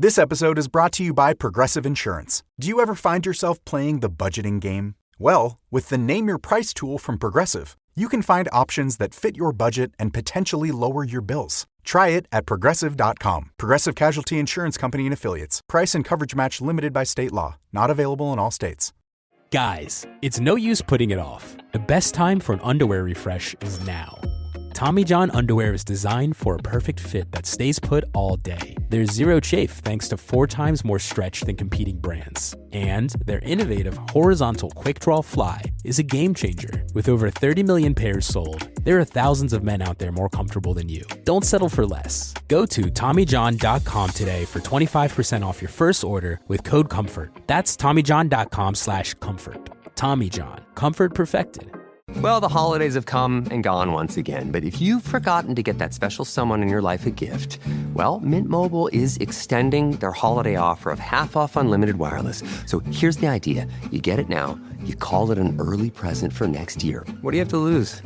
This episode is brought to you by Progressive Insurance. Do you ever find yourself playing the budgeting game? Well, with the Name Your Price tool from Progressive, you can find options that fit your budget and potentially lower your bills. Try it at Progressive.com. Progressive Casualty Insurance Company and Affiliates. Price and coverage match limited by state law. Not available in all states. Guys, it's no use putting it off. The best time for an underwear refresh is now. Tommy John underwear is designed for a perfect fit that stays put all day. There's zero chafe thanks to 4 times more stretch than competing brands. And their innovative horizontal quick draw fly is a game changer. With over 30 million pairs sold, there are thousands of men out there more comfortable than you. Don't settle for less. Go to TommyJohn.com today for 25% off your first order with code COMFORT. That's TommyJohn.com/comfort. Tommy John. Comfort perfected. Well, the holidays have come and gone once again, but if you've forgotten to get that special someone in your life a gift, well, Mint Mobile is extending their holiday offer of half off unlimited wireless. So here's the idea. You get it now, you call it an early present for next year. What do you have to lose?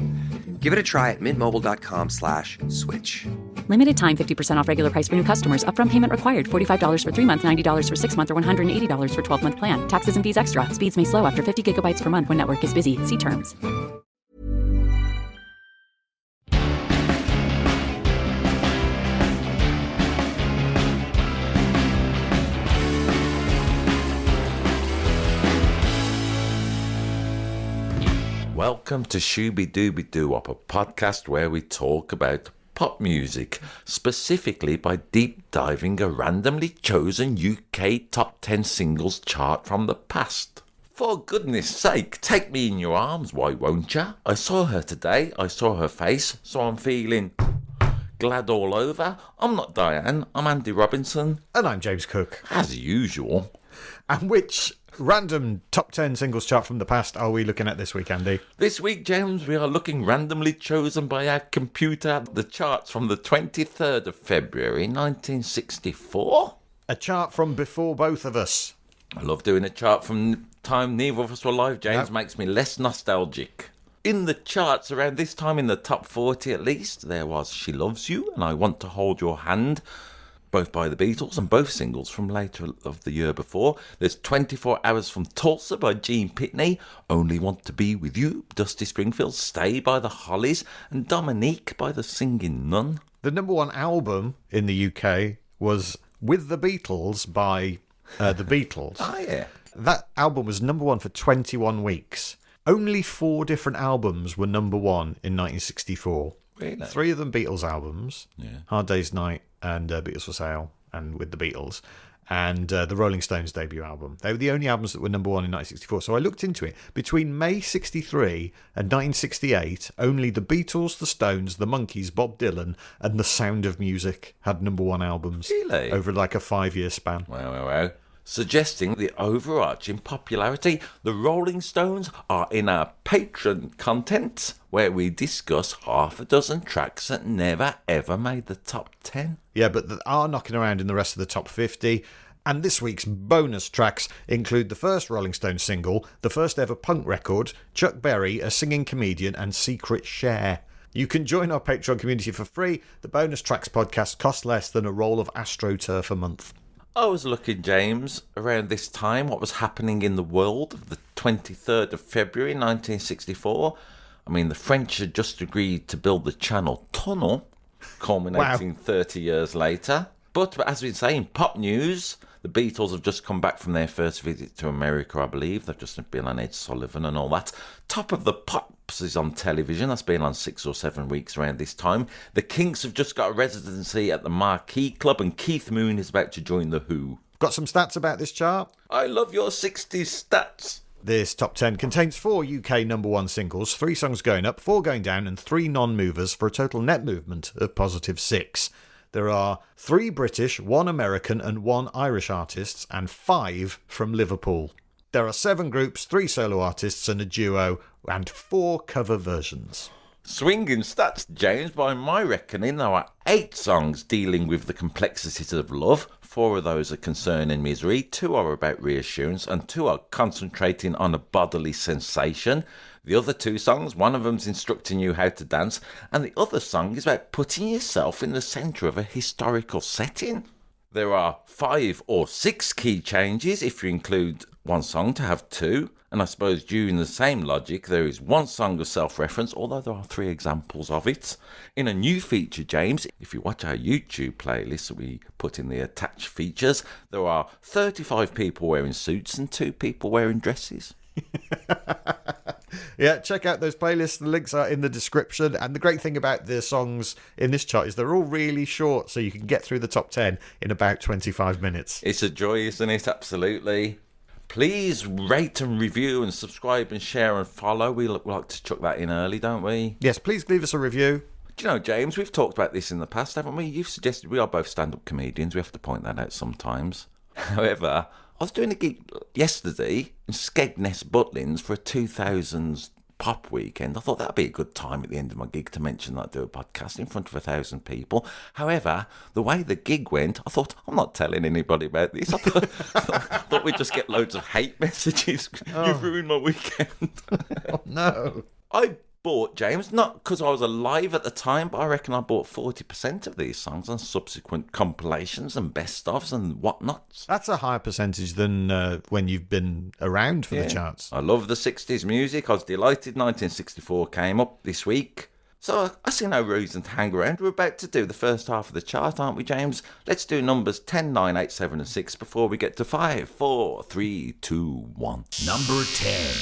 Give it a try at mintmobile.com/switch. Limited time, 50% off regular price for new customers. Upfront payment required. $45 for 3 months, $90 for 6 months, or $180 for 12-month plan. Taxes and fees extra. Speeds may slow after 50 gigabytes per month when network is busy. See terms. Welcome to Shooby Dooby Doo, a podcast where we talk about pop music, specifically by deep diving a randomly chosen UK top 10 singles chart from the past. For goodness sake, take me in your arms, why won't ya? I saw her today, I saw her face, so I'm feeling glad all over. I'm not Diane, I'm Andy Robinson. And I'm James Cook. As usual. And which random top 10 singles chart from the past are we looking at this week, Andy? This week, James, we are looking randomly chosen by our computer the charts from the 23rd of February 1964. A chart from before both of us. I love doing a chart from time neither of us were alive, James. Makes me less nostalgic. In the charts around this time, in the top 40 at least, there was She Loves You and I Want to Hold Your Hand, both by the Beatles and both singles from later of the year before. There's 24 Hours from Tulsa by Gene Pitney, Only Want to Be With You, Dusty Springfield, Stay by the Hollies, and Dominique by the Singing Nun. The number one album in the UK was With the Beatles by the Beatles. Oh, yeah. That album was number one for 21 weeks. Only 4 different albums were number one in 1964. Really? 3 of them Beatles albums. Yeah. Hard Day's Night and Beatles for Sale and With the Beatles. And the Rolling Stones debut album. They were the only albums that were number one in 1964. So I looked into it. Between May 63 and 1968, only the Beatles, the Stones, the Monkees, Bob Dylan, and The Sound of Music had number one albums. Really? Over like a 5-year span. Wow. Suggesting the overarching popularity. The Rolling Stones are in our Patreon content, where we discuss half a dozen tracks that never ever made the top 10. Yeah, but that are knocking around in the rest of the top 50. And this week's bonus tracks include the first Rolling Stones single, the first ever punk record, Chuck Berry, a singing comedian, and Secret Share. You can join our Patreon community for free. The bonus tracks podcast costs less than a roll of AstroTurf a month. I was looking, James, around this time, what was happening in the world of the 23rd of February 1964. I mean, the French had just agreed to build the Channel Tunnel, culminating 30 years later. But as we've been saying, pop news, the Beatles have just come back from their first visit to America, I believe. They've just been on Ed Sullivan and all that. Top of the Pops is on television. That's been on 6 or 7 weeks around this time. The Kinks have just got a residency at the Marquee Club, and Keith Moon is about to join The Who. Got some stats about this chart? I love your 60s stats. This top 10 contains 4 UK number one singles, 3 songs going up, 4 going down, and 3 non-movers for a total net movement of positive 6. There are 3 British, 1 American and 1 Irish artists, and 5 from Liverpool. There are 7 groups, 3 solo artists and a duo, and 4 cover versions. Swinging stats, James. By my reckoning, there are 8 songs dealing with the complexities of love. 4 of those are concerning misery, 2 are about reassurance, and 2 are concentrating on a bodily sensation. The other 2 songs, one of them's instructing you how to dance, and the other song is about putting yourself in the centre of a historical setting. There are 5 or 6 key changes if you include one song to have 2. And I suppose during the same logic, there is one song of self-reference, although there are 3 examples of it. In a new feature, James, if you watch our YouTube playlist that we put in the attached features, there are 35 people wearing suits and 2 people wearing dresses. Yeah, check out those playlists. The links are in the description. And the great thing about the songs in this chart is they're all really short, so you can get through the top 10 in about 25 minutes. It's a joy, isn't it? Absolutely. Please rate and review and subscribe and share and follow. We like to chuck that in early, don't we? Yes, please leave us a review. Do you know, James, we've talked about this in the past, haven't we? You've suggested we are both stand-up comedians. We have to point that out sometimes. However, I was doing a gig yesterday in Skegness, Butlins for a 2000s pop weekend. I thought that'd be a good time at the end of my gig to mention that I do a podcast in front of 1,000 people. However, the way the gig went, I thought, I'm not telling anybody about this. I thought we'd just get loads of hate messages. You've ruined my weekend. Oh, no. I bought, James, not because I was alive at the time, but I reckon I bought 40% of these songs on subsequent compilations and best-ofs and whatnots. That's a higher percentage than when you've been around for the charts. I love the 60s music. I was delighted 1964 came up this week. So I see no reason to hang around. We're about to do the first half of the chart, aren't we, James? Let's do numbers 10, 9, 8, 7 and 6 before we get to 5, 4, 3, 2, 1. Number 10.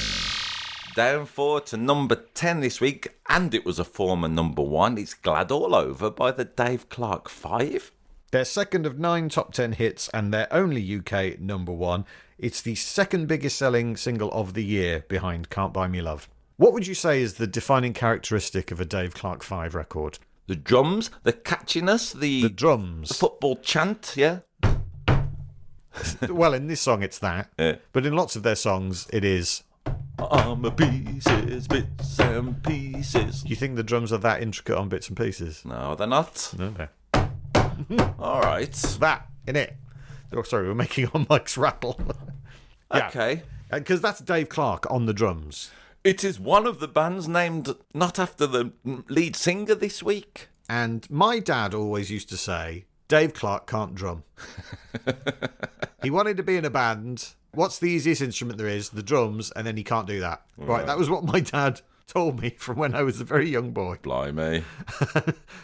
Down 4 to number 10 this week, and it was a former number 1. It's Glad All Over by the Dave Clark 5. Their second of 9 top 10 hits and their only UK number 1. It's the second biggest selling single of the year behind Can't Buy Me Love. What would you say is the defining characteristic of a Dave Clark 5 record? The drums, the catchiness, the drums. football chant, yeah? Well, in this song it's that, Yeah. but in lots of their songs it is... I'm a pieces, bits and pieces. Do you think the drums are that intricate on Bits and Pieces? No, they're not. Okay. All right. That, innit? Oh, sorry, we're making our mics rattle. Yeah. Okay. Because that's Dave Clark on the drums. It is one of the bands named not after the lead singer this week. And my dad always used to say, Dave Clark can't drum. He wanted to be in a band. What's the easiest instrument there is? The drums, and then he can't do that. Right, that was what my dad told me from when I was a very young boy. Blimey.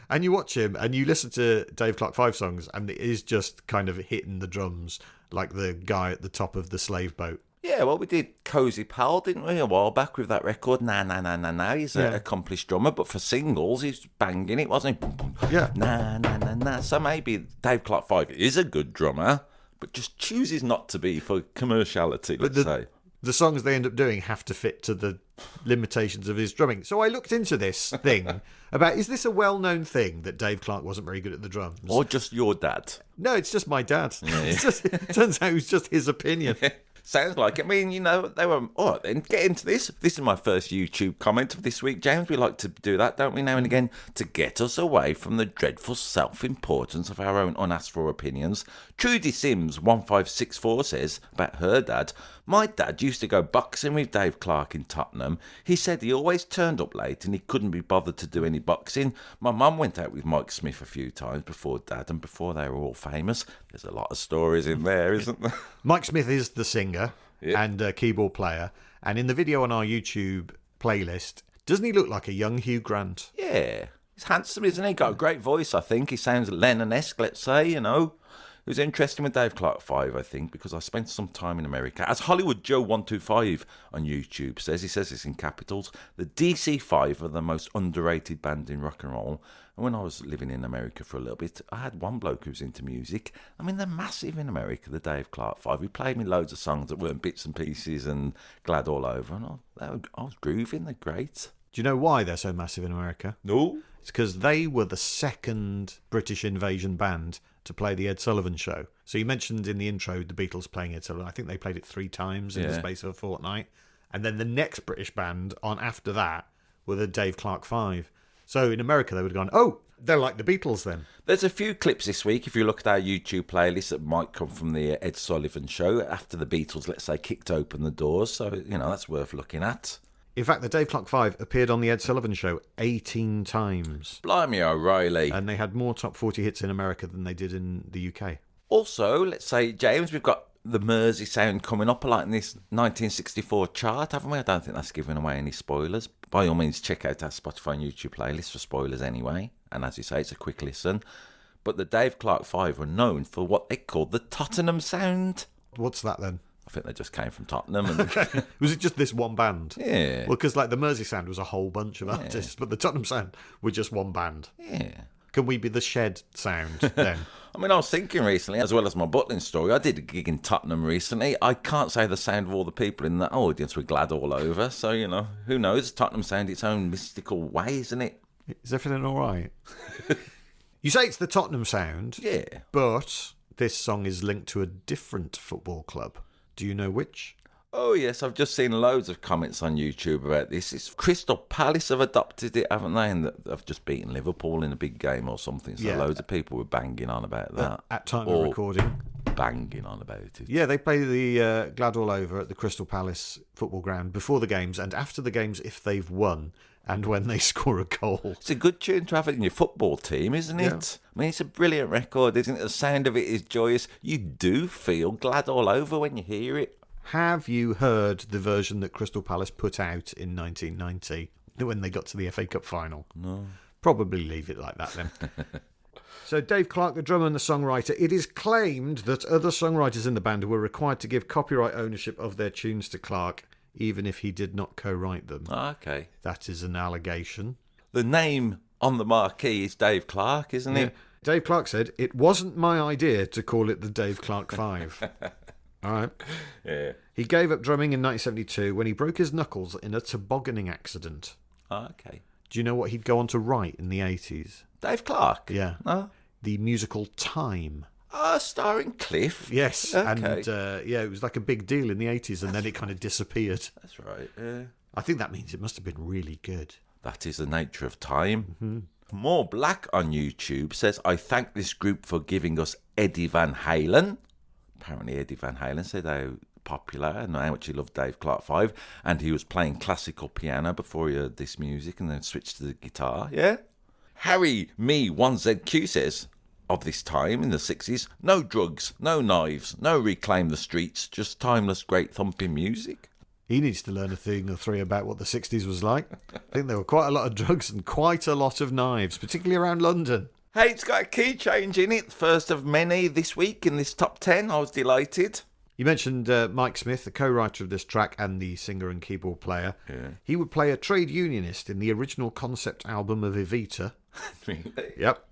And you watch him, and you listen to Dave Clark 5 songs, and it is just kind of hitting the drums like the guy at the top of the slave boat. Yeah, well, we did Cozy Pal, didn't we, a while back with that record? Nah, nah, nah, nah, nah. He's an accomplished drummer, but for singles, he's banging it, wasn't he? Yeah. Nah, nah, nah, nah. So maybe Dave Clark 5 is a good drummer, but just chooses not to be for commerciality, let's say. The songs they end up doing have to fit to the limitations of his drumming. So I looked into this thing about, is this a well-known thing that Dave Clark wasn't very good at the drums? Or just your dad. No, it's just my dad. Yeah. It turns out it was just his opinion. Sounds like it. I mean, you know, they were... All right, then, get into this. This is my first YouTube comment of this week, James. We like to do that, don't we, now and again, to get us away from the dreadful self-importance of our own unasked-for opinions. Trudy Sims 1564 says about her dad, my dad used to go boxing with Dave Clark in Tottenham. He said he always turned up late and he couldn't be bothered to do any boxing. My mum went out with Mike Smith a few times before Dad and before they were all famous. There's a lot of stories in there, isn't there? Mike Smith is the singer and keyboard player. And in the video on our YouTube playlist, doesn't he look like a young Hugh Grant? Yeah. He's handsome, isn't he? Got a great voice, I think. He sounds Lennon-esque, let's say, you know. It was interesting with Dave Clark 5, I think, because I spent some time in America. As Hollywood Joe 125 on YouTube says, he says this in capitals, the DC5 are the most underrated band in rock and roll. And when I was living in America for a little bit, I had one bloke who was into music. I mean, they're massive in America, the Dave Clark 5. He played me loads of songs that weren't Bits and Pieces and Glad All Over. And I was grooving, they're great. Do you know why they're so massive in America? No. It's because they were the second British invasion band to play the Ed Sullivan Show. So you mentioned in the intro the Beatles playing Ed Sullivan. I think they played it 3 times in the space of a fortnight. And then the next British band on after that were the Dave Clark 5. So in America they would have gone, oh, they're like the Beatles then. There's a few clips this week, if you look at our YouTube playlist, that might come from the Ed Sullivan Show after the Beatles, let's say, kicked open the doors. So, you know, that's worth looking at. In fact, the Dave Clark 5 appeared on the Ed Sullivan Show 18 times. Blimey O'Reilly. And they had more top 40 hits in America than they did in the UK. Also, let's say, James, we've got the Mersey sound coming up a lot in this 1964 chart, haven't we? I don't think that's giving away any spoilers. By all means, check out our Spotify and YouTube playlist for spoilers anyway. And as you say, it's a quick listen. But the Dave Clark Five were known for what they called the Tottenham sound. What's that then? I think they just came from Tottenham. And Was it just this one band? Yeah. Well, because like the Mersey sound was a whole bunch of artists, but the Tottenham sound were just one band. Yeah. Can we be the Shed sound then? I mean, I was thinking recently, as well as my Butlin story, I did a gig in Tottenham recently. I can't say the sound of all the people in that audience were glad all over. So, you know, who knows? Tottenham sound its own mystical way, isn't it? Is everything all right? You say it's the Tottenham sound. Yeah. But this song is linked to a different football club. Do you know which? Oh, yes, I've just seen loads of comments on YouTube about this. It's Crystal Palace have adopted it, haven't they? And they've just beaten Liverpool in a big game or something. So loads of people were banging on about that. At time of recording. Banging on about it. Yeah, they play the Glad All Over at the Crystal Palace football ground before the games and after the games if they've won and when they score a goal. It's a good tune to have it in your football team, isn't it? Yeah. I mean, it's a brilliant record, isn't it? The sound of it is joyous. You do feel glad all over when you hear it. Have you heard the version that Crystal Palace put out in 1990 when they got to the FA Cup final? No. Probably leave it like that then. So Dave Clark, the drummer and the songwriter, it is claimed that other songwriters in the band were required to give copyright ownership of their tunes to Clark, even if he did not co-write them. Okay. That is an allegation. The name on the marquee is Dave Clark, isn't it? Dave Clark said, "It wasn't my idea to call it the Dave Clark Five." All right. Yeah. He gave up drumming in 1972 when he broke his knuckles in a tobogganing accident. Okay. Do you know what he'd go on to write in the 80s? Dave Clark? Yeah. No? The musical Time. Starring Cliff? Yes. Okay. And it was like a big deal in the 80s and then it kind of disappeared. That's right, yeah. I think that means it must have been really good. That is the nature of time. Mm-hmm. More Black on YouTube says, I thank this group for giving us Eddie Van Halen. Apparently Eddie Van Halen said how popular and how much he loved Dave Clark 5, and he was playing classical piano before he heard this music and then switched to the guitar. Yeah. Harry Me 1ZQ says, of this time in the 60s, no drugs, no knives, no reclaim the streets, just timeless great thumping music. He needs to learn a thing or three about what the 60s was like. I think there were quite a lot of drugs and quite a lot of knives, particularly around London. Hey, it's got a key change in it, first of many this week in this top 10. I was delighted. You mentioned Mike Smith, the co-writer of this track and the singer and keyboard player. Yeah. He would play a trade unionist in the original concept album of Evita. Really? Yep.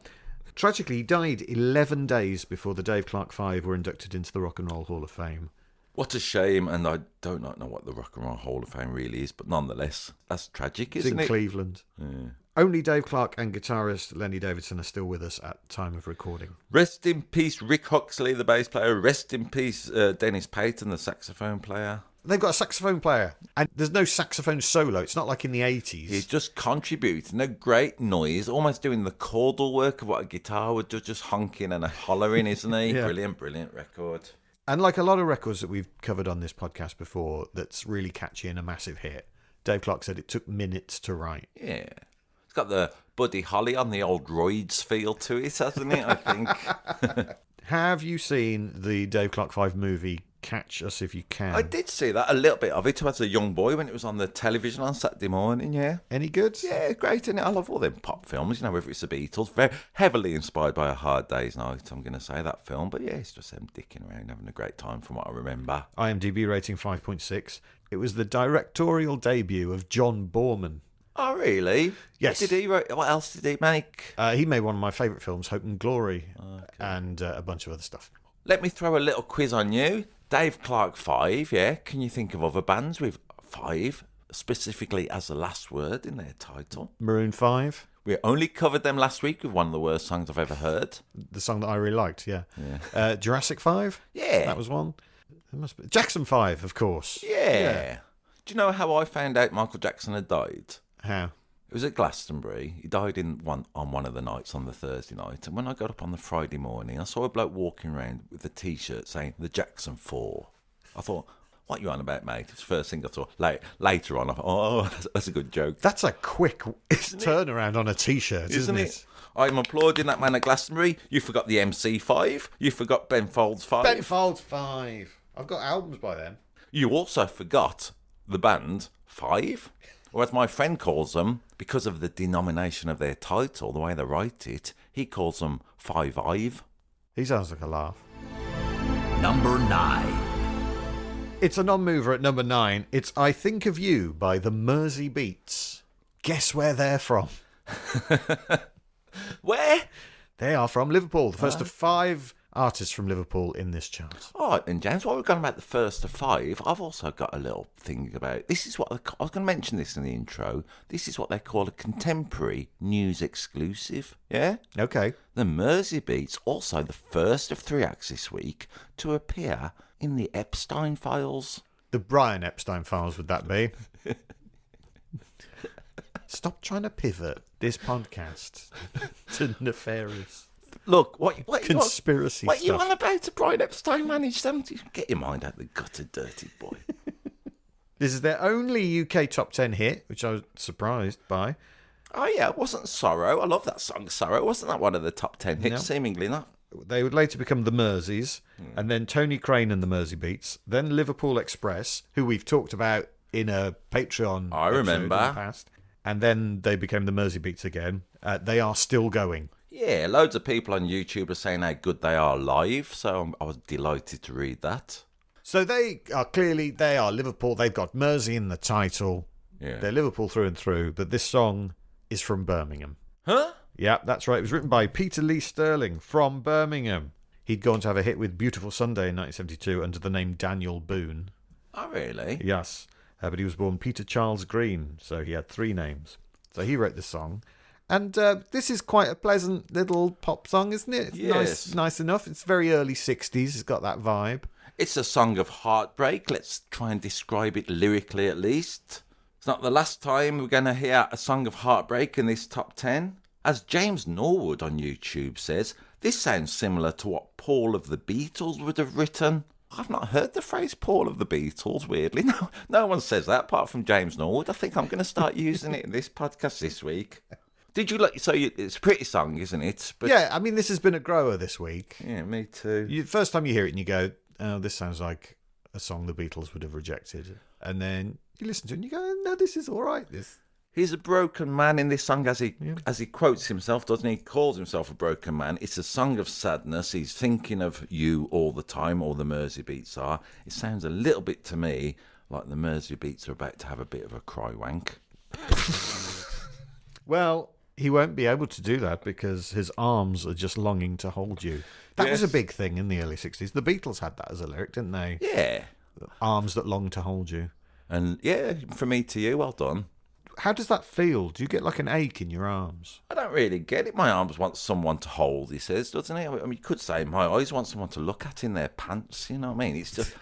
Tragically, he died 11 days before the Dave Clark Five were inducted into the Rock and Roll Hall of Fame. What a shame, and I don't know what the Rock and Roll Hall of Fame really is, but nonetheless, that's tragic, isn't it? It's in Cleveland. Yeah. Only Dave Clark and guitarist Lenny Davidson are still with us at time of recording. Rest in peace, Rick Huxley, the bass player. Rest in peace, Dennis Payton, the saxophone player. They've got a saxophone player, and there's no saxophone solo. It's not like in the 80s. He's just contributing a great noise, almost doing the chordal work of what a guitar would do, just honking and a hollering, isn't he? Yeah. Brilliant record. And like a lot of records that we've covered on this podcast before that's really catchy and a massive hit, Dave Clark said it took minutes to write. Yeah. It's got the Buddy Holly on the old Roids feel to it, hasn't it, I think? Have you seen the Dave Clark 5 movie, Catch Us If You Can? I did see that, a little bit of it as a young boy when it was on the television on Saturday morning, yeah. Any good? Yeah, great, isn't it? I love all them pop films, you know, whether it's the Beatles, very heavily inspired by A Hard Day's Night, I'm going to say, that film. But yeah, it's just them dicking around, having a great time from what I remember. IMDb rating 5.6. It was the directorial debut of John Borman. Oh, really? Yes. What else did he make? He made one of my favourite films, Hope and Glory, and a bunch of other stuff. Let me throw a little quiz on you. Dave Clark 5, yeah? Can you think of other bands with 5 specifically as the last word in their title? Maroon 5. We only covered them last week with one of the worst songs I've ever heard. The song that I really liked, yeah. Jurassic 5? Yeah. That was one. There must be. Jackson 5, of course. Yeah. Do you know how I found out Michael Jackson had died? How? It was at Glastonbury. He died on one of the nights, on the Thursday night. And when I got up on the Friday morning, I saw a bloke walking around with a T-shirt saying the Jackson 4. I thought, What you on about, mate? It's the first thing I thought. Later on, I thought, oh, that's a good joke. That's a quick turnaround on a T-shirt, isn't it? I'm applauding that man at Glastonbury. You forgot the MC5. You forgot Ben Folds 5. Ben Folds 5. I've got albums by them. You also forgot the band 5, or as my friend calls them, because of the denomination of their title, the way they write it, he calls them 5-5. He sounds like a laugh. Number 9. It's a non-mover at number 9. It's I Think of You by the Mersey Beats. Guess where they're from? Where? They are from Liverpool. The first of 5 artists from Liverpool in this chart. All right, then, James, while we're going about the first of 5, I've also got a little thing about... This is what... I was going to mention this in the intro. This is what they call a contemporary news exclusive, yeah? Okay. The Mersey Beats, also the first of 3 acts this week, to appear in the Epstein Files. The Brian Epstein Files, would that be? Stop trying to pivot this podcast to nefarious... Look, what conspiracy what stuff. you on about to Brian Epstein manage them? Get your mind out of the gutter, dirty boy. This is their only UK top 10 hit, which I was surprised by. Oh yeah, it wasn't Sorrow. I love that song, Sorrow. Wasn't that one of the top 10 hits? No. Seemingly not. They would later become the Merseys, and then Tony Crane and the Mersey Beats, then Liverpool Express, who we've talked about in a Patreon I episode remember. in the past, and then they became the Mersey Beats again. They are still going. Yeah, loads of people on YouTube are saying how good they are live, so I was delighted to read that. So they are Liverpool. They've got Mersey in the title. Yeah. They're Liverpool through and through, but this song is from Birmingham. Huh? Yeah, that's right. It was written by Peter Lee Sterling from Birmingham. He'd gone to have a hit with Beautiful Sunday in 1972 under the name Daniel Boone. Oh, really? Yes, but he was born Peter Charles Green, so he had 3 names. So he wrote the song. And this is quite a pleasant little pop song, isn't it? It's Yes. nice enough. It's very early 60s. It's got that vibe. It's a song of heartbreak. Let's try and describe it lyrically at least. It's not the last time we're going to hear a song of heartbreak in this top 10. As James Norwood on YouTube says, this sounds similar to what Paul of the Beatles would have written. I've not heard the phrase Paul of the Beatles, weirdly. No one says that apart from James Norwood. I think I'm going to start using it in this podcast this week. Did you like? So it's a pretty song, isn't it? But, Yeah, I mean, this has been a grower this week. Yeah, me too. First time you hear it and you go, oh, this sounds like a song the Beatles would have rejected. And then you listen to it and you go, no, this is all right. He's a broken man in this song, as he quotes himself, doesn't he? He calls himself a broken man. It's a song of sadness. He's thinking of you all the time, all the Mersey Beats are. It sounds a little bit to me like the Mersey Beats are about to have a bit of a cry wank. Well, he won't be able to do that because his arms are just longing to hold you. That was a big thing in the early 60s. The Beatles had that as a lyric, didn't they? Yeah. Arms that long to hold you. And yeah, from me to you, well done. How does that feel? Do you get like an ache in your arms? I don't really get it. My arms want someone to hold, he says, doesn't he? I mean, you could say my eyes want someone to look at in their pants, you know what I mean? It's just...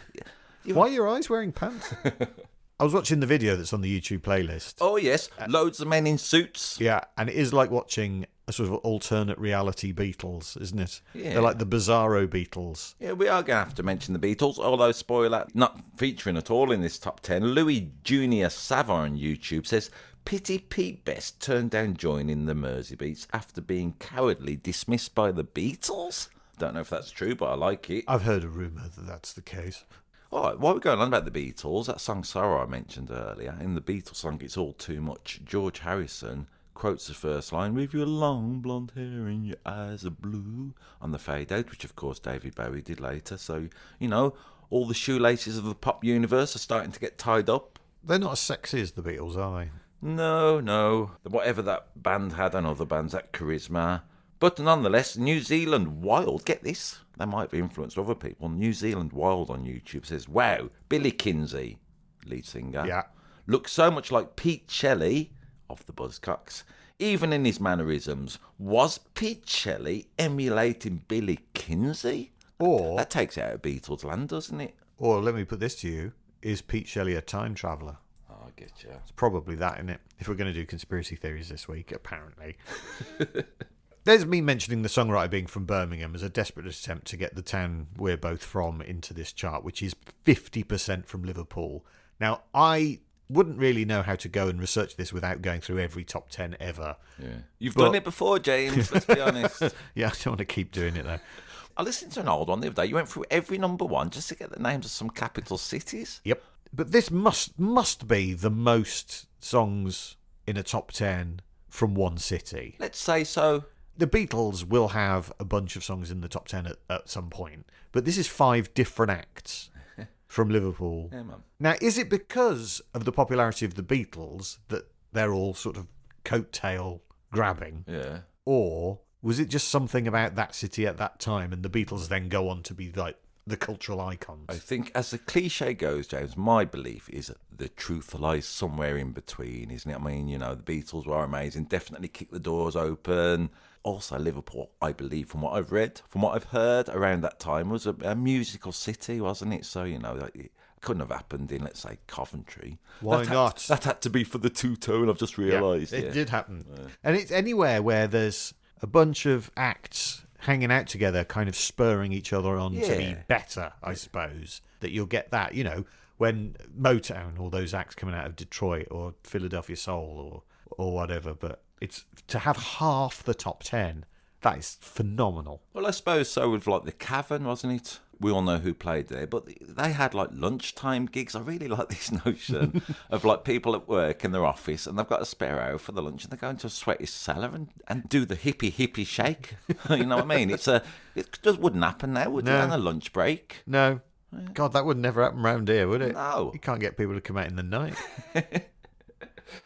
Why are your eyes wearing pants? I was watching the video that's on the YouTube playlist. Oh, yes. Loads of men in suits. Yeah, and it is like watching a sort of alternate reality Beatles, isn't it? Yeah. They're like the Bizarro Beatles. Yeah, we are going to have to mention the Beatles, although, spoiler, not featuring at all in this top 10. Louis Junior Savard on YouTube says, pity Pete Best turned down joining the Mersey Beats after being cowardly dismissed by the Beatles. Don't know if that's true, but I like it. I've heard a rumour that that's the case. All right, while we're going on about the Beatles, that song Sorrow I mentioned earlier, in the Beatles song It's All Too Much, George Harrison quotes the first line, with your long blonde hair and your eyes are blue, on the fade out, which of course David Bowie did later. So, you know, all the shoelaces of the pop universe are starting to get tied up. They're not as sexy as the Beatles, are they? No. Whatever that band had and other bands, that charisma. But nonetheless, New Zealand Wild, get this, they might have influenced other people. New Zealand Wild on YouTube says, wow, Billy Kinsey, lead singer, Yeah. looks so much like Pete Shelley of the Buzzcocks. Even in his mannerisms, was Pete Shelley emulating Billy Kinsey? Or, That takes it out of Beatles land, doesn't it? or let me put this to you, is Pete Shelley a time traveller? Oh, I get you. It's probably that, isn't it? If we're going to do conspiracy theories this week, apparently. There's me mentioning the songwriter being from Birmingham as a desperate attempt to get the town we're both from into this chart, which is 50% from Liverpool. Now, I wouldn't really know how to go and research this without going through every top 10 ever. Yeah. You've done it before, James, let's be honest. Yeah, I don't want to keep doing it, though. I listened to an old one the other day. You went through every number one just to get the names of some capital cities. Yep. But this must be the most songs in a top 10 from one city. Let's say so. The Beatles will have a bunch of songs in the top 10 at some point, but this is 5 different acts from Liverpool. Yeah, man. Now, is it because of the popularity of the Beatles that they're all sort of coattail grabbing? Yeah. Or was it just something about that city at that time and the Beatles then go on to be like the cultural icons? I think, as the cliche goes, James, my belief is the truth lies somewhere in between, isn't it? I mean, you know, the Beatles were amazing, definitely kicked the doors open. Also, Liverpool, I believe, from what I've read, from what I've heard around that time, was a musical city, wasn't it? So, you know, it couldn't have happened in, let's say, Coventry. Why not? That had to be for the two-tone, I've just realised. Yeah, it did happen. Yeah. And it's anywhere where there's a bunch of acts hanging out together, kind of spurring each other on to be better, I suppose, that you'll get that, you know, when Motown, or those acts coming out of Detroit or Philadelphia Soul or whatever, but it's to have half the top 10, that is phenomenal. Well, I suppose so with like the Cavern, wasn't it? We all know who played there, but they had like lunchtime gigs. I really like this notion of like people at work in their office and they've got a spare hour for the lunch and they go into a sweaty cellar and do the hippie shake. You know what I mean? It just wouldn't happen now, would it? On a lunch break. No. God, that would never happen around here, would it? No. You can't get people to come out in the night.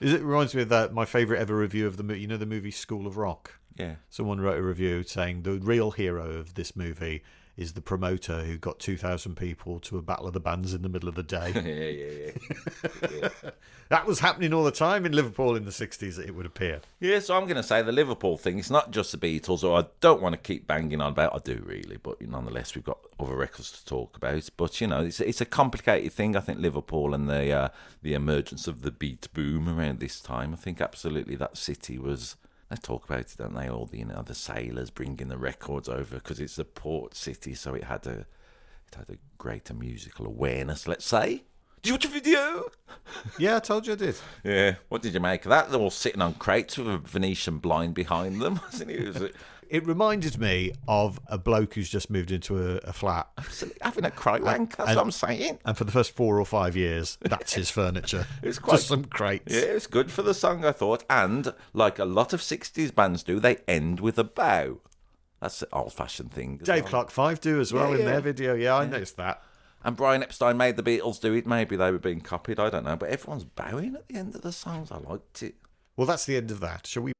It reminds me of my favourite ever review of the movie. You know the movie School of Rock? Yeah. Someone wrote a review saying the real hero of this movie is the promoter who got 2,000 people to a battle of the bands in the middle of the day. Yeah. That was happening all the time in Liverpool in the 60s, it would appear. Yeah, so I'm going to say the Liverpool thing, it's not just the Beatles, or I don't want to keep banging on about, I do really, but nonetheless we've got other records to talk about. But, you know, it's a complicated thing, I think, Liverpool and the emergence of the beat boom around this time. I think absolutely that city was... They talk about it, don't they? All the sailors bringing the records over because it's a port city, so it had a greater musical awareness. Let's say. Did you watch a video? Yeah, I told you I did. Yeah. What did you make of that? They're all sitting on crates with a Venetian blind behind them, wasn't it? It reminded me of a bloke who's just moved into a flat. Having a cry wank, that's what I'm saying. And for the first 4 or 5 years, that's his furniture. It's quite, just some crates. Yeah, it's good for the song, I thought. And, like a lot of 60s bands do, they end with a bow. That's an old-fashioned thing. Dave Clark 5 do as well in their video. Yeah, I noticed that. And Brian Epstein made the Beatles do it. Maybe they were being copied, I don't know. But everyone's bowing at the end of the songs. I liked it. Well, that's the end of that. Shall we?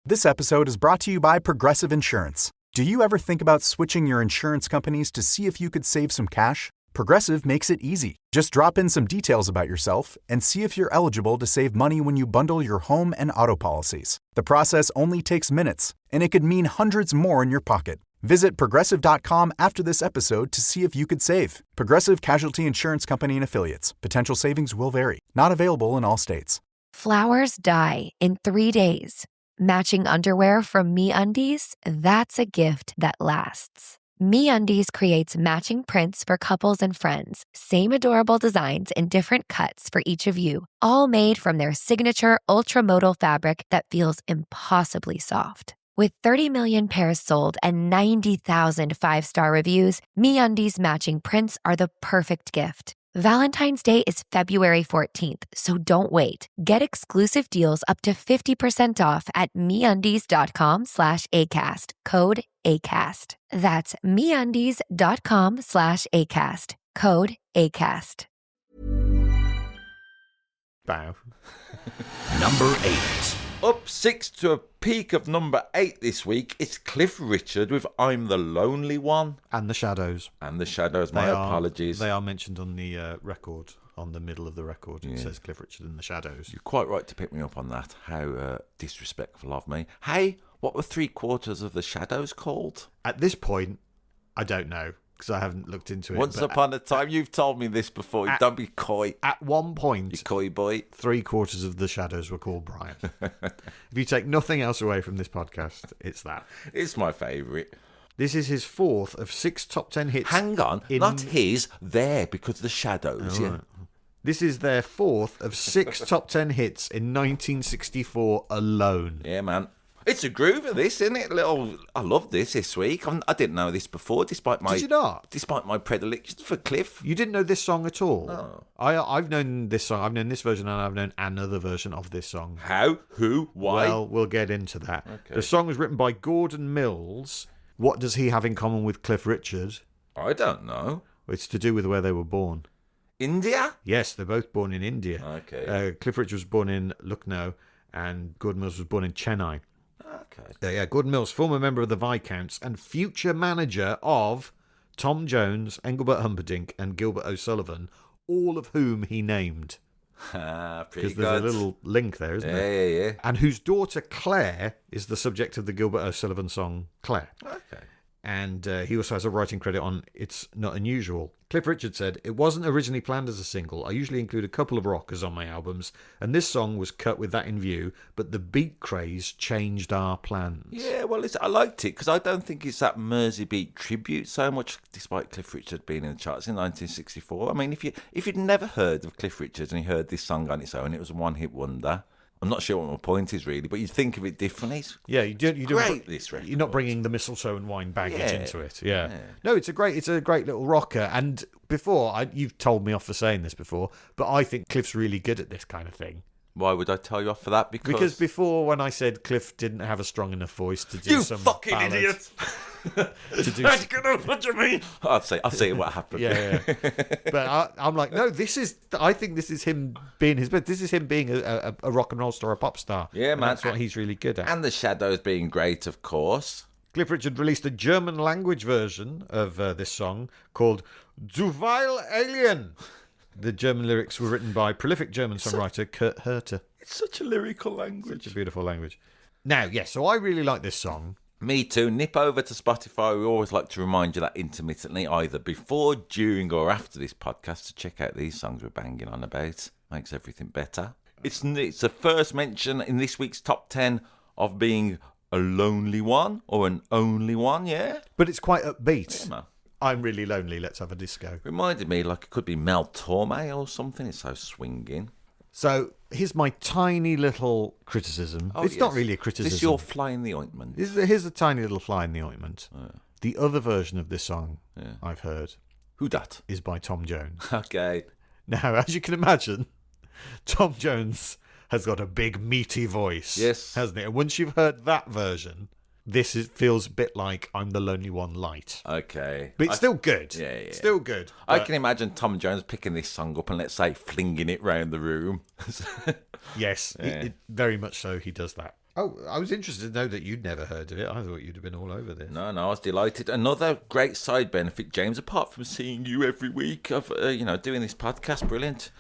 This episode is brought to you by Progressive Insurance. Do you ever think about switching your insurance companies to see if you could save some cash? Progressive makes it easy. Just drop in some details about yourself and see if you're eligible to save money when you bundle your home and auto policies. The process only takes minutes, and it could mean hundreds more in your pocket. Visit Progressive.com after this episode to see if you could save. Progressive Casualty Insurance Company and Affiliates. Potential savings will vary. Not available in all states. Flowers die in 3 days. Matching underwear from MeUndies? That's a gift that lasts. MeUndies creates matching prints for couples and friends. Same adorable designs in different cuts for each of you. All made from their signature ultramodal fabric that feels impossibly soft. With 30 million pairs sold and 90,000 5-star reviews, MeUndies matching prints are the perfect gift. Valentine's Day is February 14th, so don't wait. Get exclusive deals up to 50% off at MeUndies.com/ACAST. Code ACAST. That's MeUndies.com/ACAST. Code ACAST. Bow. Number 8. Up 6 to a peak of number 8 this week, it's Cliff Richard with I'm the Lonely One. And the Shadows. And the Shadows, my apologies. They are mentioned on the record, on the middle of the record. It says Cliff Richard and the Shadows. You're quite right to pick me up on that. How disrespectful of me. Hey, what were 3/4 of the Shadows called? At this point, I don't know. because I haven't looked into it. Once but upon a time, you've told me this before. Don't be coy. At one point, You coy boy. 3/4 of the Shadows were called Brian. If you take nothing else away from this podcast, it's that. It's my favourite. This is his 4th of 6 top 10 hits. Hang on, not his, there, because the Shadows, yeah. Right. This is their 4th of 6 top 10 hits in 1964 alone. Yeah, man. It's a groover, this, isn't it? I love this week. I didn't know this before, despite my... Did you not? Despite my predilection for Cliff. You didn't know this song at all? No. I've known this song. I've known this version, and I've known another version of this song. How? Who? Why? Well, we'll get into that. Okay. The song was written by Gordon Mills. What does he have in common with Cliff Richard? I don't know. It's to do with where they were born. India? Yes, they're both born in India. Okay. Cliff Richard was born in Lucknow, and Gordon Mills was born in Chennai. Okay. Gordon Mills, former member of the Viscounts and future manager of Tom Jones, Engelbert Humperdinck, and Gilbert O'Sullivan, all of whom he named. Pretty Because good. there's a little link there, isn't there? Yeah. And whose daughter Claire is the subject of the Gilbert O'Sullivan song Claire. Okay. And he also has a writing credit on It's Not Unusual. Cliff Richard said, "It wasn't originally planned as a single. I usually include a couple of rockers on my albums, and this song was cut with that in view, but the beat craze changed our plans." Yeah, well, I liked it because I don't think it's that Mersey Beat tribute so much, despite Cliff Richard being in the charts in 1964. I mean, if you'd never heard of Cliff Richard and you heard this song on its own, it was a one-hit wonder. I'm not sure what my point is really, but you think of it differently. Yeah, you do. Great, this record. You're not bringing the mistletoe and wine baggage Yeah. into it. Yeah. No, it's a great little rocker. And before, you've told me off for saying this before, but I think Cliff's really good at this kind of thing. Why would I tell you off for that? Because before, when I said Cliff didn't have a strong enough voice to do some fucking ballads, idiot! to do What do you mean? I'll say what happened. Yeah. But I'm like, no, I think this is him being his best. This is him being a rock and roll star, a pop star. Yeah, And man. that's what he's really good at. And the Shadows being great, of course. Cliff Richard released a German language version of this song called Zuweil Alien. The German lyrics were written by prolific German songwriter Kurt Herter. It's such a lyrical language. Such a beautiful language. Now, yes, so I really like this song. Me too. Nip over to Spotify. We always like to remind you that intermittently, either before, during, or after this podcast, to check out these songs we're banging on about. Makes everything better. It's the first mention in this week's top 10 of being a lonely one or an only one, yeah? But it's quite upbeat. Yeah, man. I'm really lonely, let's have a disco. Reminded me like it could be Mel Torme or something. It's so swinging. So here's my tiny little criticism. It's not really a criticism. This is your fly in the ointment. Here's a tiny little fly in the ointment. The other version of this song I've heard Who dat? is by Tom Jones. Okay. Now, as you can imagine, Tom Jones has got a big meaty voice. Yes. Hasn't it? And once you've heard that version, feels a bit like I'm the Lonely One light. Okay. But it's still good. Yeah. Still good. I But can imagine Tom Jones picking this song up and, let's say, flinging it round the room. yes, very much so he does that. Oh, I was interested to know that you'd never heard of it. I thought you'd have been all over this. No, I was delighted. Another great side benefit, James, apart from seeing you every week of, doing this podcast, brilliant.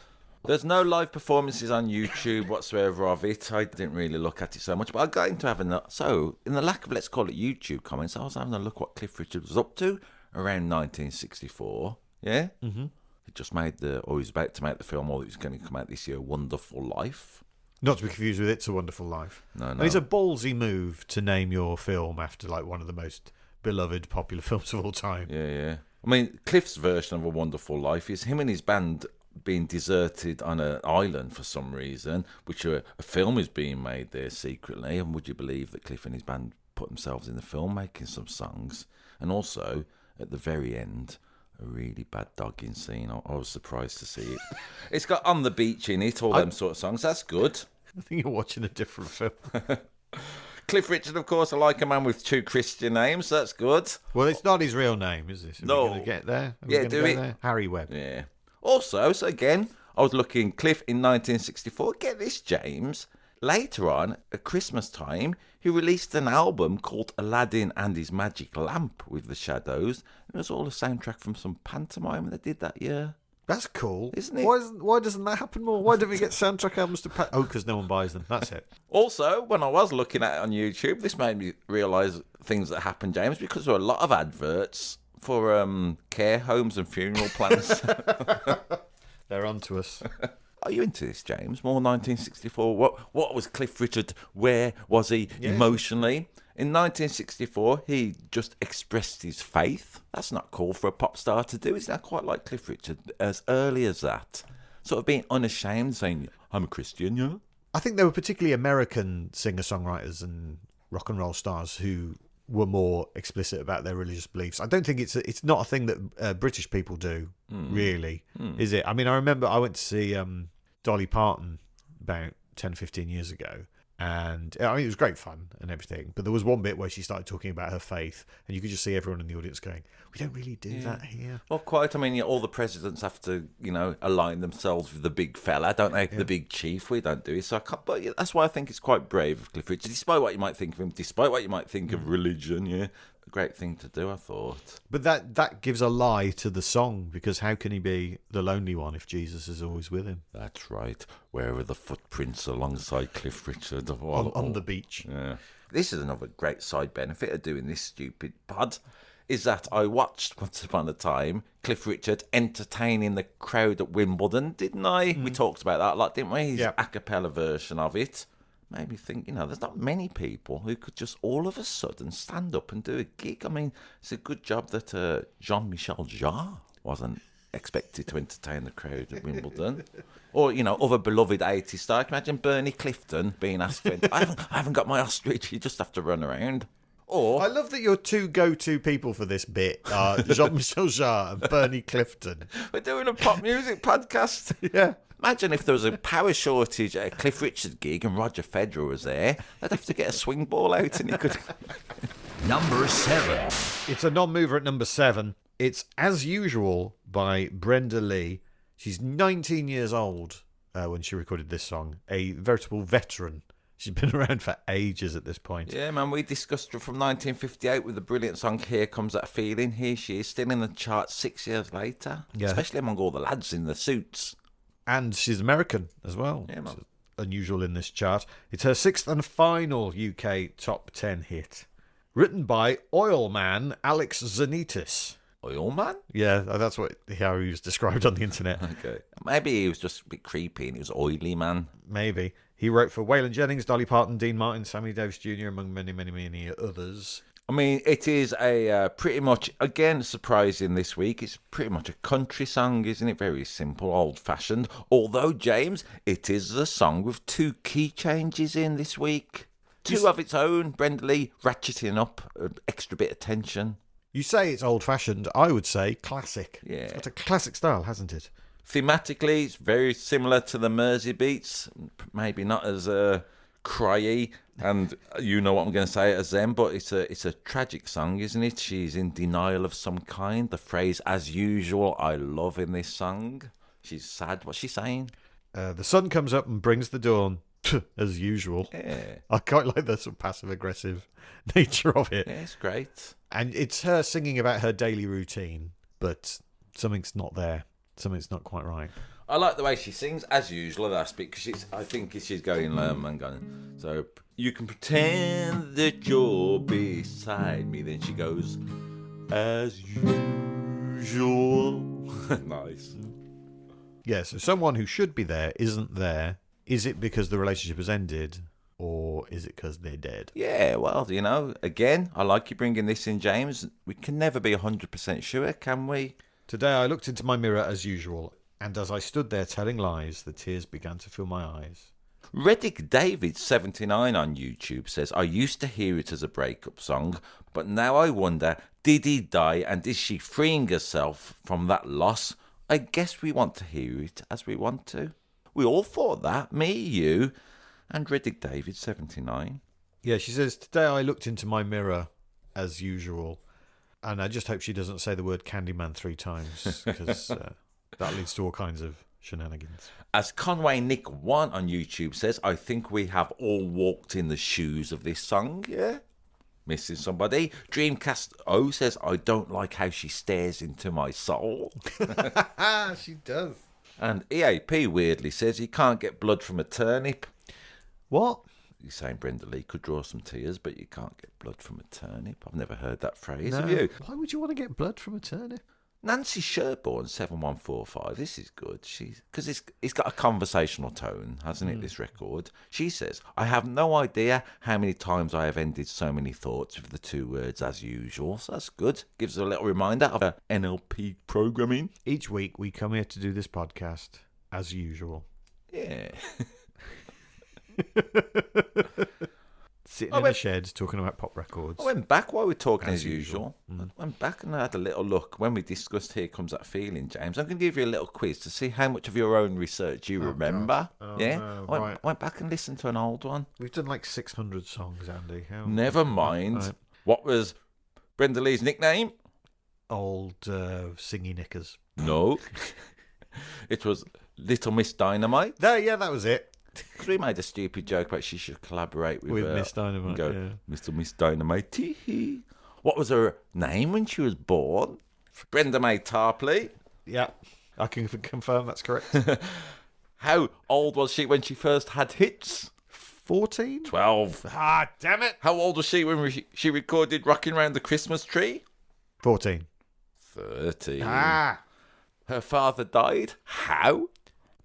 There's no live performances on YouTube whatsoever of it. I didn't really look at it so much, but I got into having that. So, in the lack of, let's call it YouTube comments, I was having a look what Cliff Richard was up to around 1964. Yeah? Mm-hmm. He just made he was about to make the film, or it was going to come out this year, Wonderful Life. Not to be confused with It's a Wonderful Life. No. And it's a ballsy move to name your film after like one of the most beloved popular films of all time. Yeah. I mean, Cliff's version of A Wonderful Life is him and his band being deserted on an island for some reason, which a film is being made there secretly. And would you believe that Cliff and his band put themselves in the film making some songs? And also, at the very end, a really bad dogging scene. I was surprised to see it. It's got On the Beach in it, all them sort of songs. That's good. I think you're watching a different film. Cliff Richard, of course, I like a man with two Christian names. So that's good. Well, it's not his real name, is it? No. Are we going to get there? Are we Yeah, gonna do go it. there? Harry Webb. Yeah. Also, so again, I was looking Cliff in 1964. Get this, James. Later on, at Christmas time, he released an album called Aladdin and His Magic Lamp with the Shadows. It was all a soundtrack from some pantomime they did that year. That's cool. Isn't it? Why doesn't that happen more? Why don't we get soundtrack albums to... because no one buys them. That's it. Also, when I was looking at it on YouTube, this made me realise things that happened, James, because there were a lot of adverts for care homes and funeral plans. They're on to us. Are you into this, James? More 1964. What was Cliff Richard? Where was he emotionally? In 1964, he just expressed his faith. That's not cool for a pop star to do. Isn't that quite like Cliff Richard? As early as that. Sort of being unashamed, saying, I'm a Christian, yeah? I think there were particularly American singer-songwriters and rock and roll stars who were more explicit about their religious beliefs. I don't think it's not a thing that British people do, really, is it? I mean, I remember I went to see Dolly Parton about 10, 15 years ago, and I mean, it was great fun and everything, but there was one bit where she started talking about her faith, and you could just see everyone in the audience going, we don't really do that here. Well, quite. I mean, all the presidents have to, align themselves with the big fella, don't they? Yeah. The big chief. We don't do it. So but that's why I think it's quite brave of Cliff Richard, despite what you might think of him, despite what you might think of religion, yeah. A great thing to do, I thought. But that gives a lie to the song, because how can he be the lonely one if Jesus is always with him? That's right. Where are the footprints alongside Cliff Richard? On the beach. Yeah. This is another great side benefit of doing this stupid pod, is that I watched once upon a time Cliff Richard entertaining the crowd at Wimbledon, didn't I? We talked about that a lot, didn't we? His a cappella version of it. Made me think, there's not many people who could just all of a sudden stand up and do a gig. I mean, it's a good job that Jean-Michel Jarre wasn't expected to entertain the crowd at Wimbledon. Or, other beloved 80s stars. Imagine Bernie Clifton being asked, I haven't got my ostrich, you just have to run around. Or I love that your two go-to people for this bit are Jean-Michel Jarre and Bernie Clifton. We're doing a pop music podcast. Yeah. Imagine if there was a power shortage at a Cliff Richard gig and Roger Federer was there. They'd have to get a swing ball out and he could... Number 7. It's a non-mover at number 7. It's As Usual by Brenda Lee. She's 19 years old when she recorded this song. A veritable veteran. She's been around for ages at this point. Yeah, man, we discussed her from 1958 with the brilliant song Here Comes That Feeling. Here she is, still in the charts 6 years later. Yeah. Especially among all the lads in the suits. And she's American as well. Yeah, man. Unusual in this chart. It's her sixth and final UK top 10 hit. Written by Oil Man Alex Zanitis. Oil Man? Yeah, that's how he was described on the internet. Okay. Maybe he was just a bit creepy and he was Oily Man. Maybe. He wrote for Waylon Jennings, Dolly Parton, Dean Martin, Sammy Davis Jr., among many, many, many others. I mean, it is a pretty much, again, surprising this week. It's pretty much a country song, isn't it? Very simple, old-fashioned. Although, James, it is a song with 2 key changes in this week. 2 of its own. Brenda Lee ratcheting up an extra bit of tension. You say it's old-fashioned. I would say classic. Yeah. It's got a classic style, hasn't it? Thematically, it's very similar to the Mersey beats. Maybe not as cryy, and you know what I'm going to say as them, but it's a tragic song, isn't it? She's in denial of some kind. The phrase "as usual" I love in this song. She's sad. What's she saying? The sun comes up and brings the dawn, as usual. Yeah. I quite like the sort of passive-aggressive nature of it. Yeah, it's great. And it's her singing about her daily routine, but something's not there. Something's not quite right. I like the way she sings, as usual, that's because I think she's going and going, so you can pretend that you're beside me. Then she goes, as usual. Nice. Yeah, so someone who should be there isn't there. Is it because the relationship has ended, or is it because they're dead? Yeah, well, again, I like you bringing this in, James. We can never be 100% sure, can we? Today I looked into my mirror as usual, and as I stood there telling lies, the tears began to fill my eyes. Reddick David 79 on YouTube says, I used to hear it as a breakup song, but now I wonder, did he die and is she freeing herself from that loss? I guess we want to hear it as we want to. We all thought that, me, you, and Reddick David 79. Yeah, she says, today I looked into my mirror as usual, and I just hope she doesn't say the word Candyman 3 times, because that leads to all kinds of shenanigans. As Conway Nick 1 on YouTube says, I think we have all walked in the shoes of this song, yeah? Missing somebody. Dreamcast O says, I don't like how she stares into my soul. She does. And EAP weirdly says, you can't get blood from a turnip. What? you're saying Brenda Lee could draw some tears, but you can't get blood from a turnip. I've never heard that phrase. No. Have you? Why would you want to get blood from a turnip? Nancy Sherborne, 7145. This is good. Because it's got a conversational tone, hasn't it, this record? She says, I have no idea how many times I have ended so many thoughts with the two words as usual. So that's good. Gives us a little reminder of her NLP programming. Each week we come here to do this podcast as usual. Yeah. Sitting in a shed talking about pop records. I went back while we were talking as usual. I went back and I had a little look when we discussed Here Comes That Feeling, James. I'm going to give you a little quiz to see how much of your own research you remember. Yeah? No, I went back and listened to an old one. We've done like 600 songs, Andy. Never mind. Right. What was Brenda Lee's nickname? Old Singy Knickers. No. It was Little Miss Dynamite. Yeah, that was it. Because we made a stupid joke about she should collaborate with Miss Dynamite. And go, Mr. Miss Dynamite. Tee-hee. What was her name when she was born? Brenda Mae Tarpley. Yeah, I can confirm that's correct. How old was she when she first had hits? 14? 12. Ah, damn it. How old was she when she recorded Rocking Around the Christmas Tree? 14. 13. Ah. Her father died. How?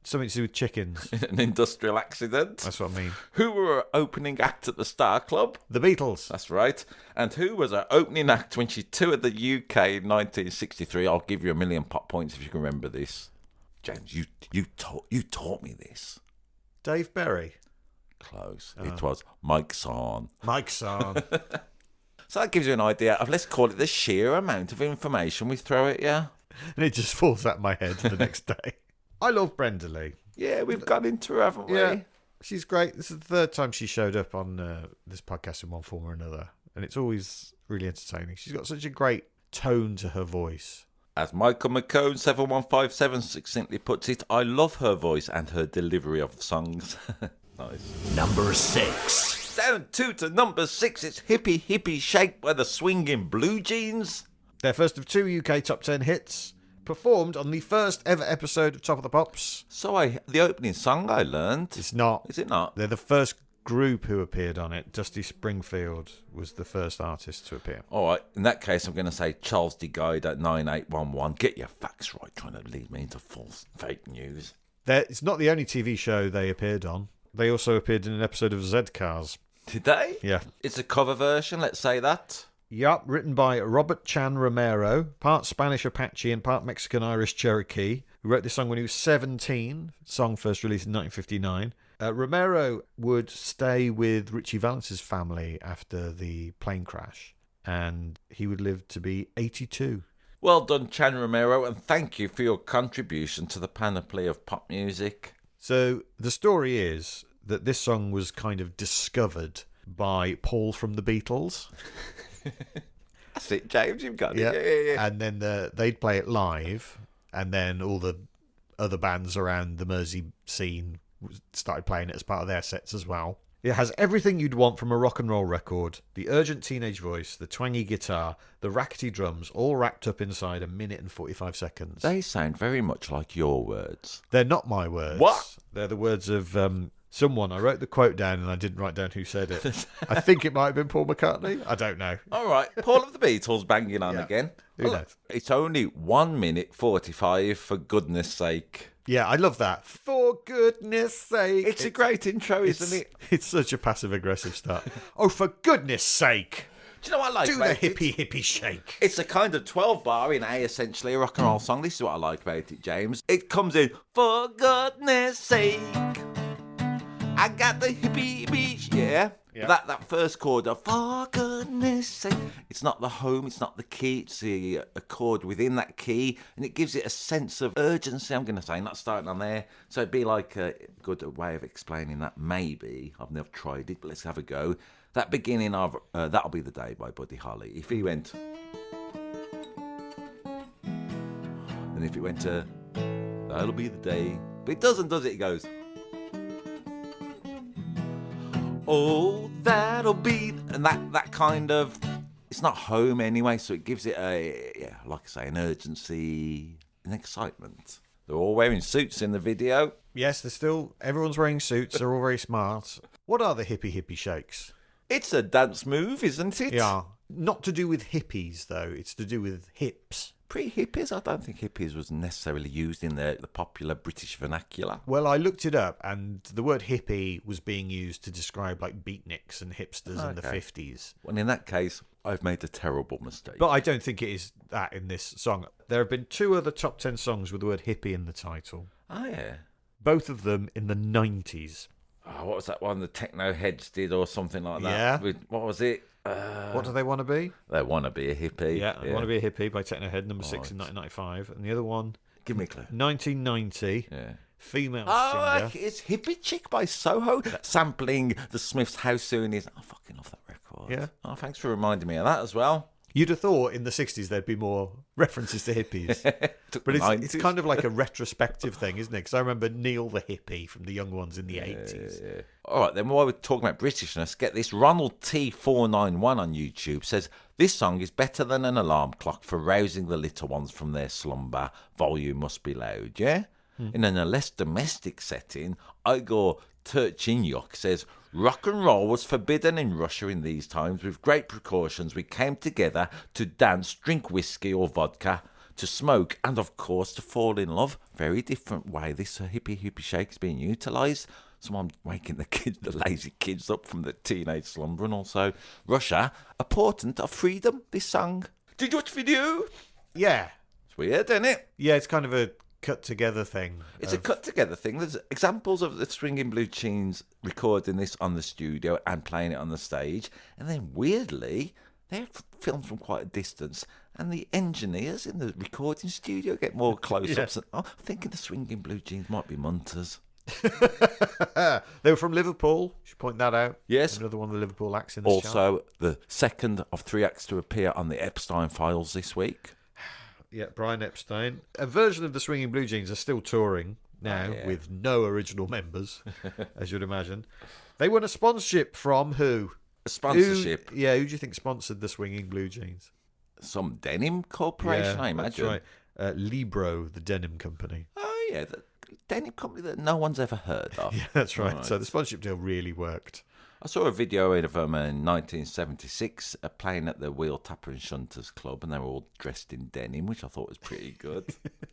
Something to do with chickens. In an industrial accident. That's what I mean. Who were her opening act at the Star Club? The Beatles. That's right. And who was her opening act when she toured the UK in 1963? I'll give you 1,000,000 pop points if you can remember this. James, you taught me this. Dave Berry. Close. It was Mike Sarn. Mike Sarn. So that gives you an idea of, let's call it, the sheer amount of information we throw at you. And it just falls out my head the next day. I love Brenda Lee. Yeah, we've got into her, haven't we? Yeah, she's great. This is the third time she showed up on this podcast in one form or another. And it's always really entertaining. She's got such a great tone to her voice. As Michael McCone 7157 succinctly puts it, I love her voice and her delivery of songs. Nice. Number 6. Down 2 to number 6, it's Hippy Hippy Shake by the Swinging Blue Jeans. Their first of 2 UK top 10 hits, performed on the first ever episode of Top of the Pops. So the opening song I learned. It's not. Is it not? They're the first group who appeared on it. Dusty Springfield was the first artist to appear. All right, in that case, I'm going to say Charles D. Guide at 9811. Get your facts right, trying to lead me into false fake news. It's not the only TV show they appeared on. They also appeared in an episode of Z-Cars. Did they? Yeah. It's a cover version, let's say that. Yup, written by Robert Chan Romero, part Spanish Apache and part Mexican-Irish Cherokee, who wrote this song when he was 17. Song first released in 1959. Romero would stay with Richie Valence's family after the plane crash, and he would live to be 82. Well done, Chan Romero, and thank you for your contribution to the panoply of pop music. So the story is that this song was kind of discovered by Paul from the Beatles. That's it, James, you've got it. Yeah. And then they'd play it live, and then all the other bands around the Mersey scene started playing it as part of their sets as well. It has everything you'd want from a rock and roll record. The urgent teenage voice, the twangy guitar, the rackety drums, all wrapped up inside 1 minute and 45 seconds. They sound very much like your words. They're not my words. What? They're the words of someone. I wrote the quote down and I didn't write down who said it. I think it might have been Paul McCartney. I don't know. All right, Paul of the Beatles banging on again. Who knows? It's only 1 minute 45, for goodness sake. Yeah, I love that. For goodness sake. It's a great intro, isn't it? It's such a passive-aggressive start. Oh, for goodness sake. Do you know what I like Do about the it? hippie hippie shake. It's a kind of 12-bar in A, essentially, a rock and roll song. This is what I like about it, James. It comes in, for goodness sake, I got the hippie beach. Yeah. That first chord of, for goodness sake. It's not the home, it's not the key, it's the a chord within that key, and it gives it a sense of urgency, I'm going to say, not starting on there. So it'd be like a good way of explaining that, maybe. I've never tried it, but let's have a go. That beginning of That'll Be the Day by Buddy Holly. If he went, and if it went to That'll Be the Day, but it doesn't, does it? It goes, oh, that'll be, and that kind of, it's not home anyway, so it gives it like I say, an urgency, an excitement. They're all wearing suits in the video. Yes, everyone's wearing suits. They're all very smart. What are the hippie shakes? It's a dance move, isn't it? Yeah. Not to do with hippies, though. It's to do with hips. Pre-hippies? I don't think hippies was necessarily used in the popular British vernacular. Well, I looked it up, and the word hippie was being used to describe like beatniks and hipsters in the 50s. Well, in that case, I've made a terrible mistake. But I don't think it is that in this song. There have been 2 other top 10 songs with the word hippie in the title. Oh, yeah. Both of them in the 90s. Oh, what was that one the Techno Heads did or something like that? Yeah. What was it? What do they want to be? They want to be a hippie. Yeah, I Want to Be a Hippie by Technohead, number 6 in 1995. And the other one, Give me a clue. 1990, Yeah. female Oh, singer. it's Hippie Chick by Soho, sampling the Smiths' How Soon Is. I fucking love that record. Yeah. Oh, thanks for reminding me of that as well. You'd have thought in the 60s there'd be more references to hippies. But it's kind of like a retrospective thing, isn't it? Because I remember Neil the Hippie from the Young Ones in the 80s. Yeah. All right, then while we're talking about Britishness, get this. Ronald T491 on YouTube says, this song is better than an alarm clock for rousing the little ones from their slumber. Volume must be loud, yeah? In a less domestic setting, Igor Turchinyuk says, rock and roll was forbidden in Russia in these times. With great precautions, we came together to dance, drink whiskey or vodka, to smoke, and of course to fall in love. Very different way this hippie shake is being utilised. Someone waking the lazy kids up from the teenage slumber, and also Russia, a portent of freedom, this song. Did you watch the video? Yeah. It's weird, isn't it? Yeah, it's kind of a cut-together thing. It's a cut-together thing. There's examples of the Swinging Blue Jeans recording this on the studio and playing it on the stage. And then, weirdly, they're filmed from quite a distance. And the engineers in the recording studio get more close-ups. Yeah. I'm thinking the Swinging Blue Jeans might be Munters. They were from Liverpool. You should point that out. Yes. Another one of the Liverpool acts in this chart. Also, the second of 3 acts to appear on the Epstein Files this week. Yeah, Brian Epstein. A version of the Swinging Blue Jeans are still touring now with no original members, as you'd imagine. They won a sponsorship from who? A sponsorship? Who do you think sponsored the Swinging Blue Jeans? Some denim corporation, I imagine. That's right. Libro, the denim company. Oh, yeah. The denim company that no one's ever heard of. Yeah, that's right. Right. So the sponsorship deal really worked. I saw a video of them in 1976 playing at the Wheel Tapper and Shunters Club, and they were all dressed in denim, which I thought was pretty good.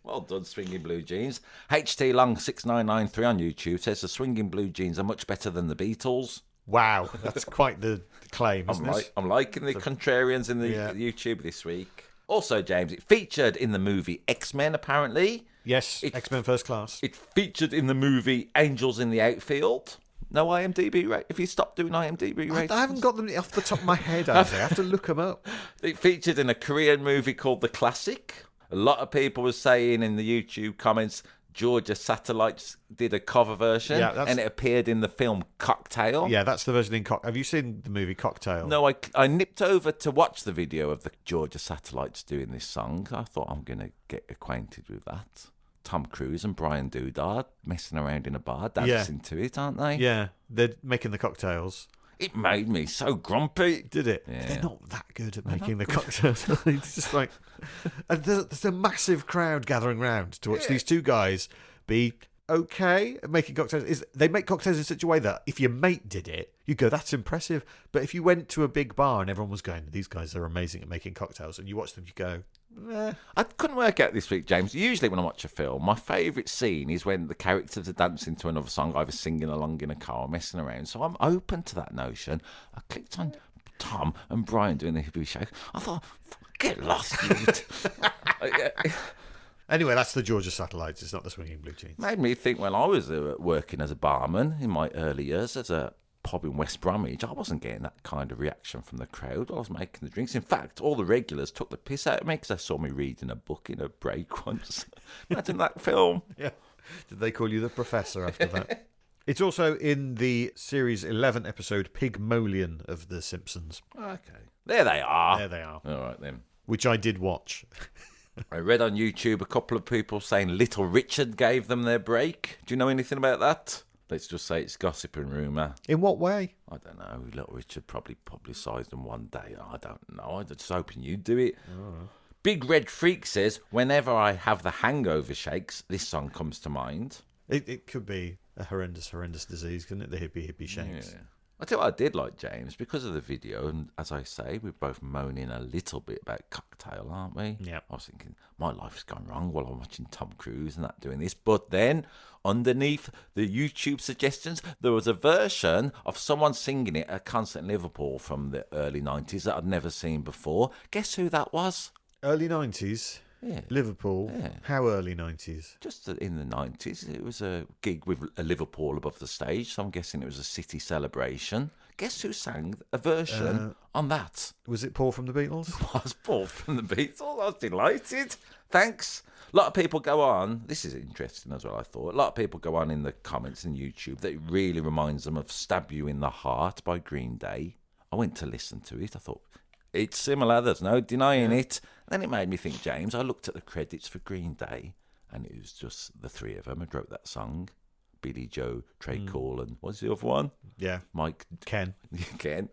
Well done, Swinging Blue Jeans. HT Long 6993 on YouTube says the Swinging Blue Jeans are much better than the Beatles. Wow, that's quite the claim, isn't it? I'm liking the contrarians in the YouTube this week. Also, James, it featured in the movie X-Men, apparently. Yes, X-Men First Class. It featured in the movie Angels in the Outfield. No IMDb rate. If you stop doing IMDb ratings, I haven't got them off the top of my head, Andy. I have to look them up. It featured in a Korean movie called The Classic. A lot of people were saying in the YouTube comments, Georgia Satellites did a cover version, and it appeared in the film Cocktail. Yeah, that's the version in Cocktail. Have you seen the movie Cocktail? No, I nipped over to watch the video of the Georgia Satellites doing this song. I thought I'm going to get acquainted with that. Tom Cruise and Brian Doudard messing around in a bar, dancing to it, aren't they? Yeah, they're making the cocktails. It made me so grumpy. Did it? Yeah. They're not that good at making the cocktails. It's just like... And there's a massive crowd gathering round to watch these two guys be okay at making cocktails. They make cocktails in such a way that if your mate did it, you'd go, that's impressive. But if you went to a big bar and everyone was going, these guys are amazing at making cocktails, and you watch them, you go... I couldn't work out this week, James. Usually when I watch a film, my favourite scene is when the characters are dancing to another song, either singing along in a car or messing around. So I'm open to that notion. I clicked on Tom and Brian doing the Hippy Shake. I thought, get lost, dude. Anyway, that's the Georgia Satellites. It's not the Swinging Blue Jeans. Made me think when I was working as a barman in my early years as a pub in West Bromwich, I wasn't getting that kind of reaction from the crowd. I was making the drinks. In fact, all the regulars took the piss out of me because they saw me reading a book in a break once. Imagine that film. Yeah. Did they call you the professor after that? It's also in the series 11 episode Pygmalion of The Simpsons. Okay. There they are. There they are. All right, then. Which I did watch. I read on YouTube a couple of people saying Little Richard gave them their break. Do you know anything about that? Let's just say it's gossip and rumour. In what way? I don't know. Little Richard probably publicised them one day. I don't know. I'm just hoping you do it. Oh. Big Red Freak says, whenever I have the hangover shakes, this song comes to mind. It could be a horrendous disease, couldn't it? The hippie shakes. Yeah. I tell you what I did like, James, because of the video, and as I say, we're both moaning a little bit about Cocktail, aren't we? Yeah. I was thinking, my life's gone wrong while I'm watching Tom Cruise and that doing this. But then, underneath the YouTube suggestions, there was a version of someone singing it at a concert in Liverpool from the early 90s that I'd never seen before. Guess who that was? Early 90s? Yeah. Liverpool? Yeah. How early 90s? Just in the 90s. It was a gig with a Liverpool above the stage, so I'm guessing it was a city celebration. Guess who sang a version on that? Was it Paul from the Beatles? It was Paul from the Beatles. I was delighted. Thanks. A lot of people go on. This is interesting as well, I thought. A lot of people go on in the comments in YouTube that it really reminds them of Stab You in the Heart by Green Day. I went to listen to it. I thought, it's similar. There's no denying it. Then it made me think, James, I looked at the credits for Green Day, and it was just the three of them who wrote that song. Billy Joe, Trey Cole, and what's the other one? Yeah. Mike. Ken. Ken.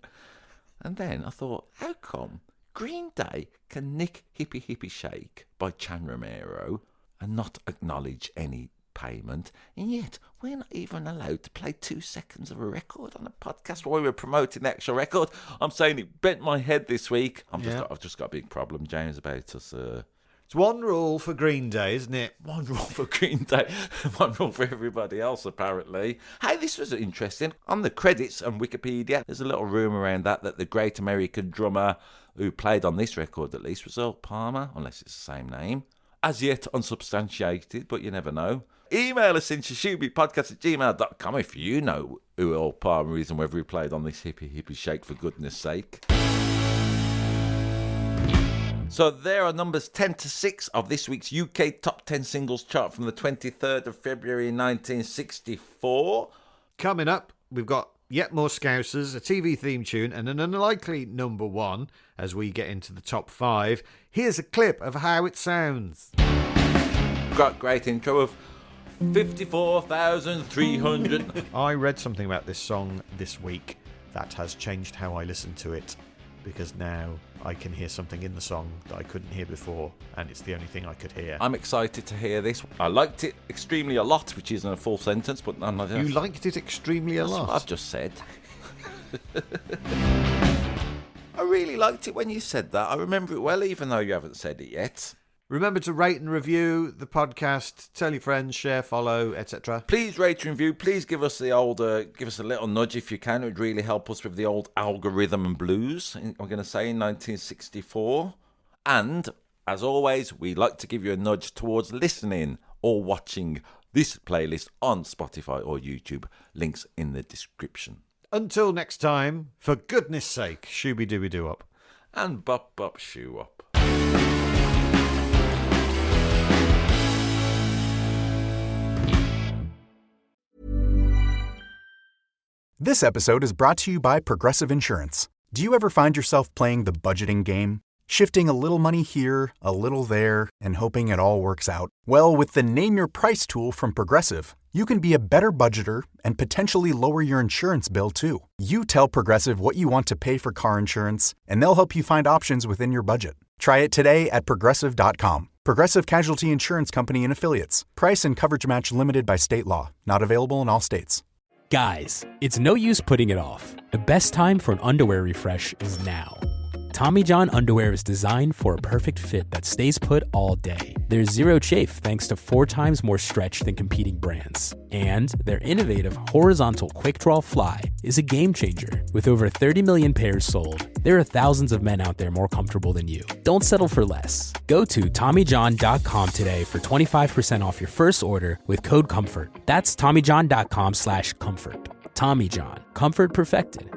And then I thought, how come Green Day can nick Hippy Hippy Shake by Chan Romero and not acknowledge any payment, and yet we're not even allowed to play 2 seconds of a record on a podcast while we're promoting the actual record? I'm saying it bent my head this week. I've just got a big problem, James, about us. It's one rule for Green Day, isn't it? One rule for Green Day, one rule for everybody else, apparently. Hey, this was interesting. On the credits on Wikipedia, there's a little rumour around that the great American drummer who played on this record, at least, was Earl Palmer, unless it's the same name. As yet unsubstantiated, but you never know. Email us into shoobypodcast@gmail.com if you know who Earl Palmer is and whether he played on this Hippy Hippy Shake, for goodness sake. So there are numbers 10 to 6 of this week's UK Top 10 Singles chart from the 23rd of February 1964. Coming up, we've got yet more Scousers, a TV theme tune, and an unlikely number one as we get into the top 5. Here's a clip of how it sounds. Got great intro of 54,300. I read something about this song this week that has changed how I listen to it, because now I can hear something in the song that I couldn't hear before, and it's the only thing I could hear. I'm excited to hear this. I liked it extremely a lot, which isn't a full sentence, but You liked it extremely a lot? That's what I've just said. I really liked it when you said that. I remember it well, even though you haven't said it yet. Remember to rate and review the podcast, tell your friends, share, follow, etc. Please rate and review. Please give us give us a little nudge if you can. It would really help us with the old algorithm and blues, I'm going to say, in 1964. And, as always, we like to give you a nudge towards listening or watching this playlist on Spotify or YouTube. Links in the description. Until next time, for goodness sake, Shooby Dooby Doo up. And bop bop shoe up. This episode is brought to you by Progressive Insurance. Do you ever find yourself playing the budgeting game? Shifting a little money here, a little there, and hoping it all works out? Well, with the Name Your Price tool from Progressive, you can be a better budgeter and potentially lower your insurance bill, too. You tell Progressive what you want to pay for car insurance, and they'll help you find options within your budget. Try it today at Progressive.com. Progressive Casualty Insurance Company and Affiliates. Price and coverage match limited by state law. Not available in all states. Guys, it's no use putting it off. The best time for an underwear refresh is now. Tommy John underwear is designed for a perfect fit that stays put all day. There's zero chafe thanks to 4 times more stretch than competing brands. And their innovative horizontal quick-draw fly is a game changer. With over 30 million pairs sold, there are thousands of men out there more comfortable than you. Don't settle for less. Go to TommyJohn.com today for 25% off your first order with code COMFORT. That's TommyJohn.com/comfort. Tommy John. Comfort perfected.